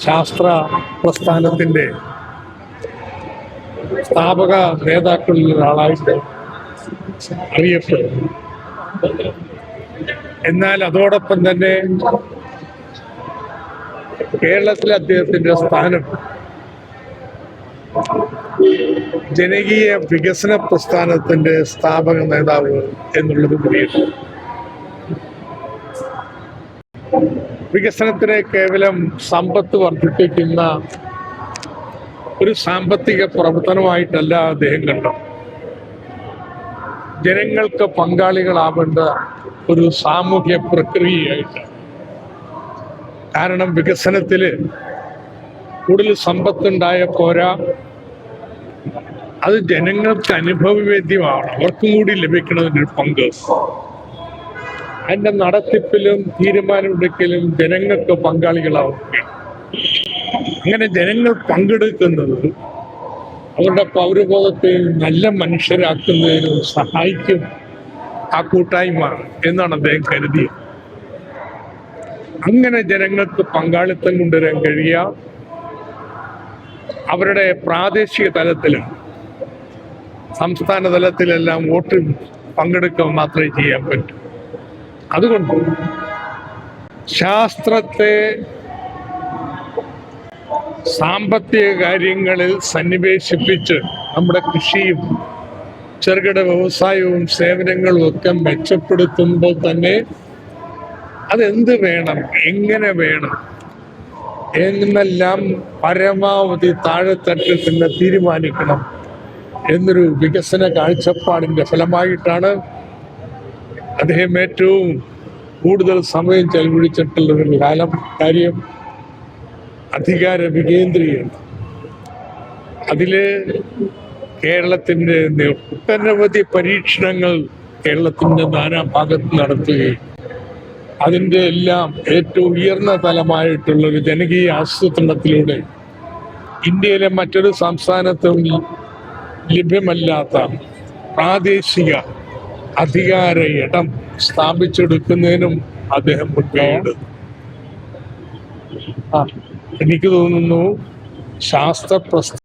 ശാസ്ത്ര പ്രസ്ഥാനത്തിൻ്റെ സ്ഥാപക നേതാക്കളിൽ ഒരാളായിട്ട് അറിയപ്പെടുന്നു. എന്നാൽ അതോടൊപ്പം തന്നെ കേരളത്തിലെ അദ്ദേഹത്തിൻ്റെ സ്ഥാനം ജനകീയ വികസന പ്രസ്ഥാനത്തിന്റെ സ്ഥാപക നേതാവ് എന്നുള്ളത് കൂടിയാണ്. വികസനത്തിനെ കേവലം സമ്പത്ത് വർദ്ധിപ്പിക്കുന്ന ഒരു സാമ്പത്തിക പ്രവർത്തനമായിട്ടല്ല അദ്ദേഹം കണ്ടത്. ജനങ്ങൾക്ക് പങ്കാളികളാവേണ്ട ഒരു സാമൂഹ്യ പ്രക്രിയയായിട്ട്. കാരണം വികസനത്തിൽ കൂടുതൽ സമ്പത്തുണ്ടായ പോരാ, അത് ജനങ്ങൾക്ക് അനുഭവവേദ്യമാണ്. അവർക്കും കൂടി ലഭിക്കണതിൻ്റെ പങ്ക്. അതിൻ്റെ നടത്തിപ്പിലും തീരുമാനമെടുക്കലും ജനങ്ങൾക്ക് പങ്കാളികളാവുക. അങ്ങനെ ജനങ്ങൾ പങ്കെടുക്കുന്നത് അവരുടെ പൗരബോധത്തെ നല്ല മനുഷ്യരാക്കുന്നതിനും സഹായിക്കും ആ കൂട്ടായ്മ എന്നാണ് അദ്ദേഹം കരുതിയത്. അങ്ങനെ ജനങ്ങൾക്ക് പങ്കാളിത്തം കൊണ്ടുവരാൻ കഴിയുക അവരുടെ പ്രാദേശിക തലത്തിലും സംസ്ഥാന തലത്തിലെല്ലാം വോട്ട് പങ്കെടുക്കാൻ മാത്രമേ ചെയ്യാൻ പറ്റൂ. അതുകൊണ്ട് ശാസ്ത്രത്തെ സാമ്പത്തിക കാര്യങ്ങളിൽ സന്നിവേശിപ്പിച്ച് നമ്മുടെ കൃഷിയും ചെറുകിട വ്യവസായവും സേവനങ്ങളും ഒക്കെ മെച്ചപ്പെടുത്തുമ്പോൾ തന്നെ അതെന്ത് വേണം, എങ്ങനെ വേണം എന്നെല്ലാം പരമാവധി താഴെത്തട്ടിൽ തന്നെ തീരുമാനിക്കണം എന്നൊരു വികസന കാഴ്ചപ്പാടിൻ്റെ ഫലമായിട്ടാണ് അദ്ദേഹം ഏറ്റവും കൂടുതൽ സമയം ചെലവഴിച്ചിട്ടുള്ളൊരു കാര്യം അധികാര വികേന്ദ്രീകരണം. അതില് കേരളത്തിൻ്റെ ഒട്ടനവധി പരീക്ഷണങ്ങൾ കേരളത്തിൻ്റെ നാനാഭാഗത്ത് നടത്തുകയും അതിൻ്റെ എല്ലാം ഏറ്റവും ഉയർന്ന തലമായിട്ടുള്ളൊരു ജനകീയ ആസൂത്രണത്തിലൂടെ ഇന്ത്യയിലെ മറ്റൊരു സംസ്ഥാനത്തും ലഭ്യമല്ലാത്ത പ്രാദേശിക അധികാര ഇടം സ്ഥാപിച്ചെടുക്കുന്നതിനും അദ്ദേഹം മുൻകൈയ്യെടുത്തു. എനിക്ക് തോന്നുന്നു ശാസ്ത്ര